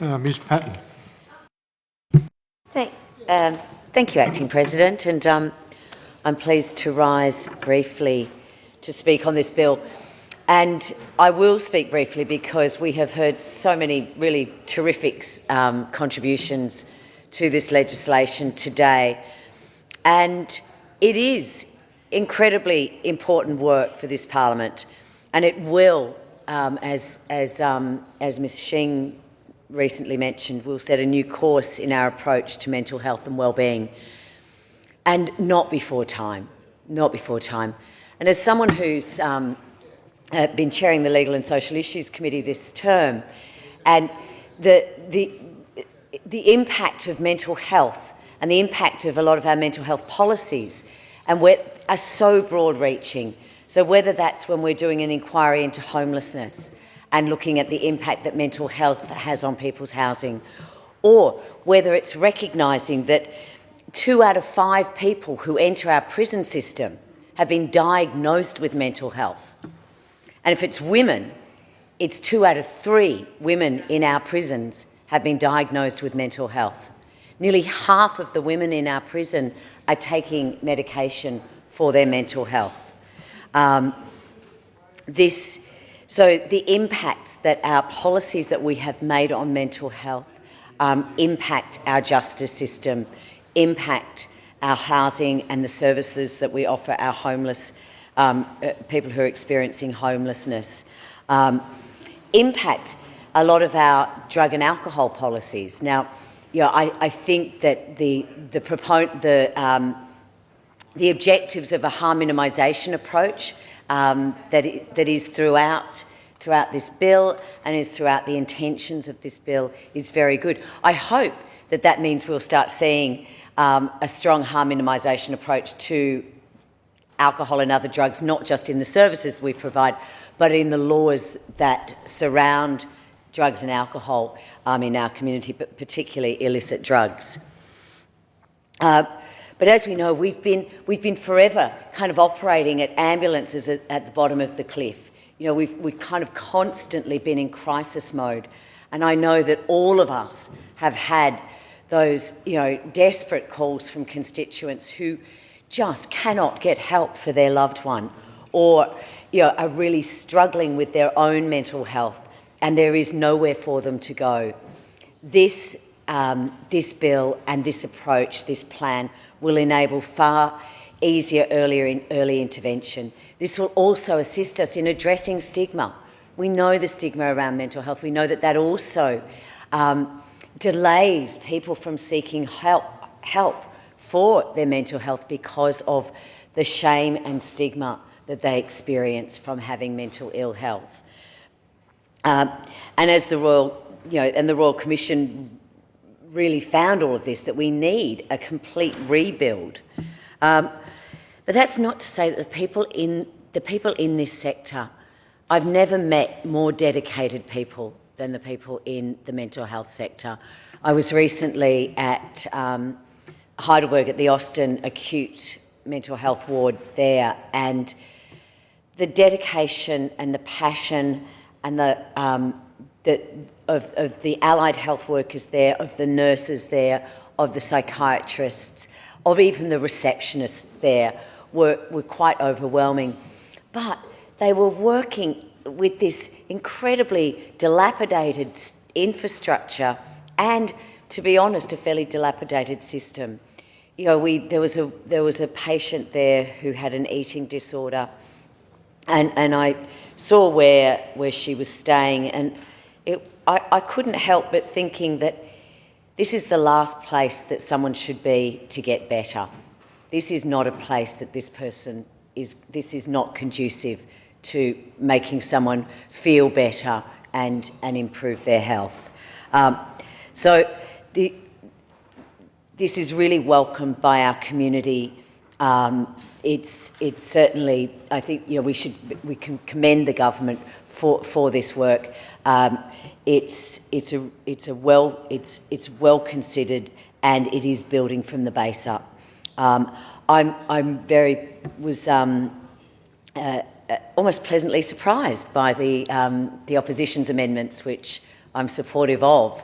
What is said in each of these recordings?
Ms Patten. Thank you, Acting President, and I'm pleased to rise briefly to speak on this bill. And I will speak briefly because we have heard so many really terrific contributions to this legislation today. And it is incredibly important work for this parliament, and it will, as Ms Shing recently mentioned, will set a new course in our approach to mental health and wellbeing, and not before time, not before time. And as someone who's been chairing the Legal and Social Issues Committee this term, and the impact of mental health and the impact of a lot of our mental health policies are so broad-reaching. So whether that's when we're doing an inquiry into homelessness and looking at the impact that mental health has on people's housing, or whether it's recognising that 2 out of 5 people who enter our prison system have been diagnosed with mental health. And if it's women, it's 2 out of 3 women in our prisons have been diagnosed with mental health. Nearly half of the women in our prison are taking medication for their mental health. So the impacts that our policies that we have made on mental health impact our justice system, impact our housing and the services that we offer our homeless people who are experiencing homelessness, impact a lot of our drug and alcohol policies. Now, I think that the objectives of a harm minimisation approach that is throughout this bill and is throughout the intentions of this bill is very good. I hope that means we'll start seeing a strong harm minimisation approach to alcohol and other drugs, not just in the services we provide, but in the laws that surround drugs and alcohol in our community, but particularly illicit drugs. But as we know, we've been forever kind of operating at ambulances at the bottom of the cliff. We've kind of constantly been in crisis mode, and I know that all of us have had those desperate calls from constituents who just cannot get help for their loved one, or are really struggling with their own mental health, and there is nowhere for them to go. This bill and this approach, this plan, will enable far easier early intervention. This will also assist us in addressing stigma. We know the stigma around mental health. We know that also delays people from seeking help for their mental health because of the shame and stigma that they experience from having mental ill health. And as the Royal Commission really found all of this, that we need a complete rebuild. But that's not to say that the people in this sector, I've never met more dedicated people than the people in the mental health sector. I was recently at Heidelberg at the Austin Acute Mental Health Ward there, and the dedication and the passion and of the allied health workers there, of the nurses there, of the psychiatrists, of even the receptionists there were quite overwhelming. But they were working with this incredibly dilapidated infrastructure and, to be honest, a fairly dilapidated system. There was a patient there who had an eating disorder, and I saw where she was staying, and I couldn't help but thinking that this is the last place that someone should be to get better. This is not a place that this is not conducive to making someone feel better and improve their health. So this is really welcomed by our community. It's certainly, I think, we can commend the government for this work. It's well considered, and it is building from the base up. Was almost pleasantly surprised by the opposition's amendments, which I'm supportive of.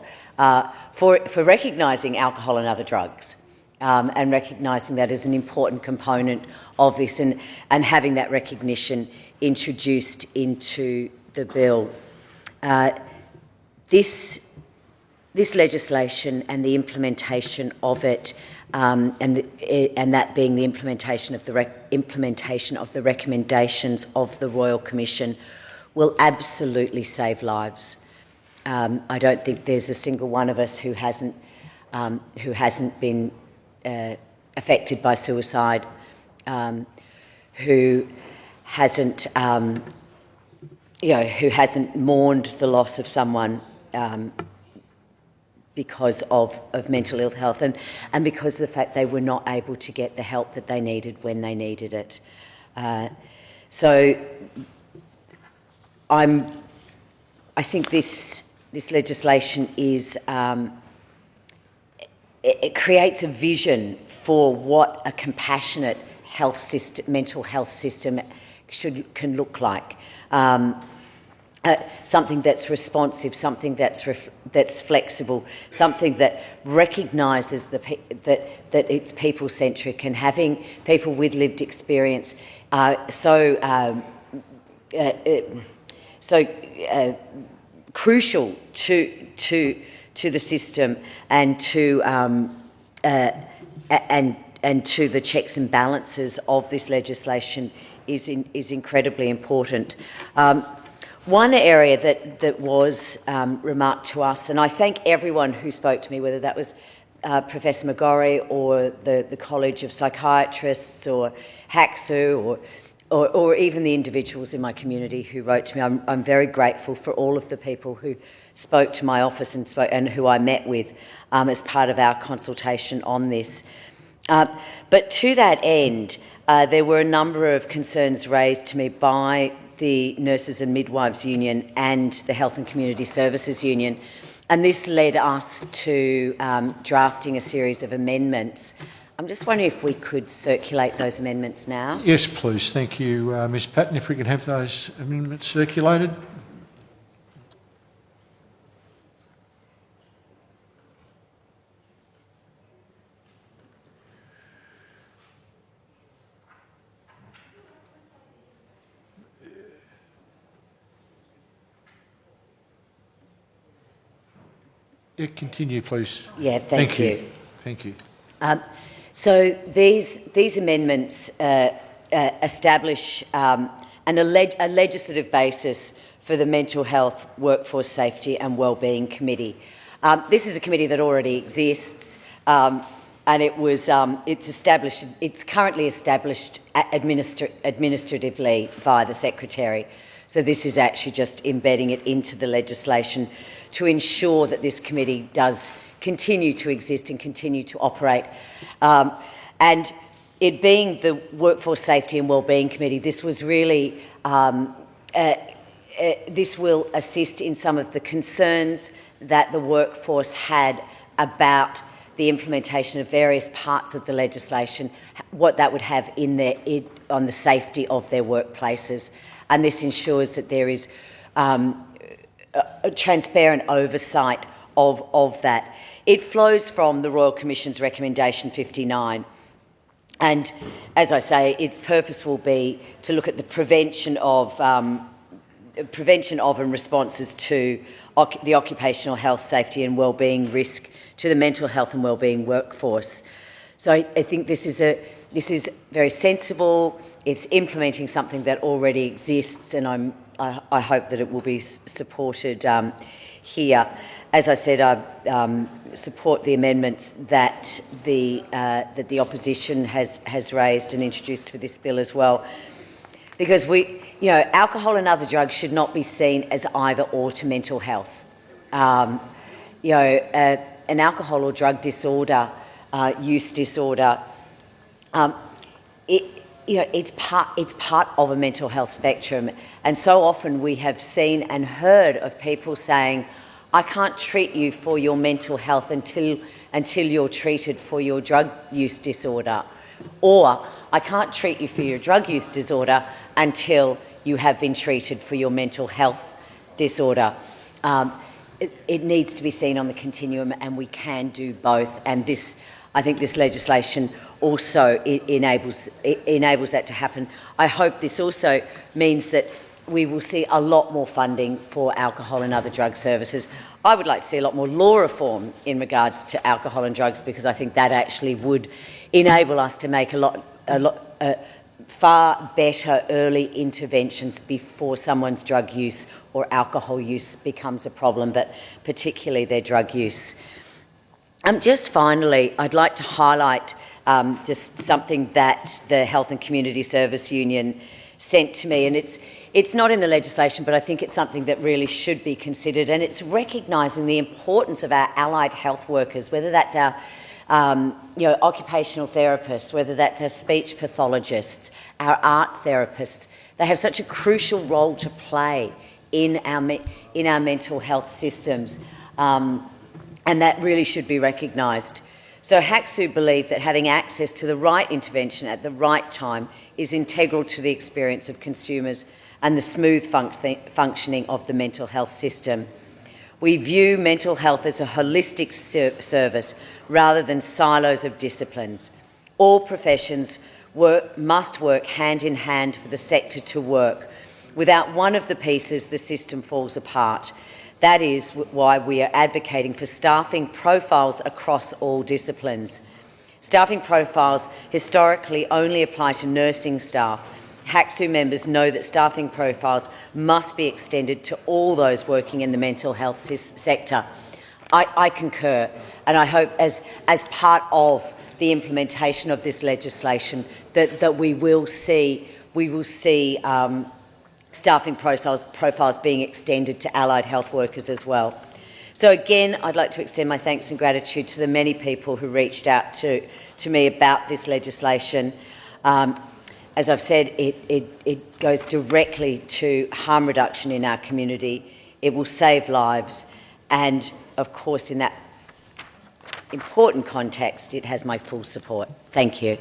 for recognising alcohol and other drugs, and recognising that as an important component of this, and having that recognition introduced into the bill. This legislation and the implementation of it, and that being the implementation of the recommendations of the Royal Commission, will absolutely save lives. I don't think there's a single one of us who hasn't been affected by suicide, who hasn't mourned the loss of someone because of mental ill health, and because of the fact they were not able to get the help that they needed when they needed it. So I think this legislation is it creates a vision for what a compassionate mental health system can look like. Something that's responsive, something that's flexible, something that recognises that it's people-centric, and having people with lived experience so crucial to the system, and to the checks and balances of this legislation is incredibly important. One area that was remarked to us, and I thank everyone who spoke to me, whether that was Professor McGorry or the College of Psychiatrists or HACSU or even the individuals in my community who wrote to me. I'm very grateful for all of the people who spoke to my office and who I met with as part of our consultation on this. But to that end, there were a number of concerns raised to me by the Nurses and Midwives Union and the Health and Community Services Union, and this led us to drafting a series of amendments. I'm just wondering if we could circulate those amendments now. Yes, please. Thank you, Ms Patten. If we could have those amendments circulated. Yeah, continue, please. Yeah, thank you. Thank you. So these amendments establish a legislative basis for the Mental Health, Workforce Safety and Wellbeing Committee. This is a committee that already exists, and it's currently established administratively via the Secretary. So this is actually just embedding it into the legislation to ensure that this committee does continue to exist and continue to operate. And it being the Workforce Safety and Wellbeing Committee, this was really, this will assist in some of the concerns that the workforce had about the implementation of various parts of the legislation, what that would have on the safety of their workplaces. And this ensures that there is a transparent oversight of that. It flows from the Royal Commission's Recommendation 59. And as I say, its purpose will be to look at the prevention of and responses to the occupational health, safety and wellbeing risk to the mental health and wellbeing workforce. So I think this is very sensible. It's implementing something that already exists, and I hope that it will be supported here. As I said, I support the amendments that the opposition has raised and introduced for this bill as well, because alcohol and other drugs should not be seen as either or to mental health. An alcohol or drug disorder, use disorder, it's part of a mental health spectrum, and so often we have seen and heard of people saying, I can't treat you for your mental health until you're treated for your drug use disorder, or I can't treat you for your drug use disorder until you have been treated for your mental health disorder. it needs to be seen on the continuum, and we can do both. And this, I think this legislation also enables that to happen. I hope this also means that we will see a lot more funding for alcohol and other drug services. I would like to see a lot more law reform in regards to alcohol and drugs, because I think that actually would enable us to make far better early interventions before someone's drug use or alcohol use becomes a problem, but particularly their drug use. Just finally, I'd like to highlight just something that the Health and Community Service Union sent to me, and it's not in the legislation, but I think it's something that really should be considered, and it's recognising the importance of our allied health workers, whether that's our occupational therapists, whether that's our speech pathologists, our art therapists. They have such a crucial role to play in our mental health systems, and that really should be recognised. So HACSU believe that having access to the right intervention at the right time is integral to the experience of consumers and the smooth functioning of the mental health system. We view mental health as a holistic service rather than silos of disciplines. All professions must work hand in hand for the sector to work. Without one of the pieces, the system falls apart. That is why we are advocating for staffing profiles across all disciplines. Staffing profiles historically only apply to nursing staff. HACSU members know that staffing profiles must be extended to all those working in the mental health sector. I concur, and I hope as part of the implementation of this legislation that we will see staffing profiles being extended to allied health workers as well. So again, I'd like to extend my thanks and gratitude to the many people who reached out to me about this legislation. As I've said, it goes directly to harm reduction in our community. It will save lives, and of course, in that important context, it has my full support. Thank you.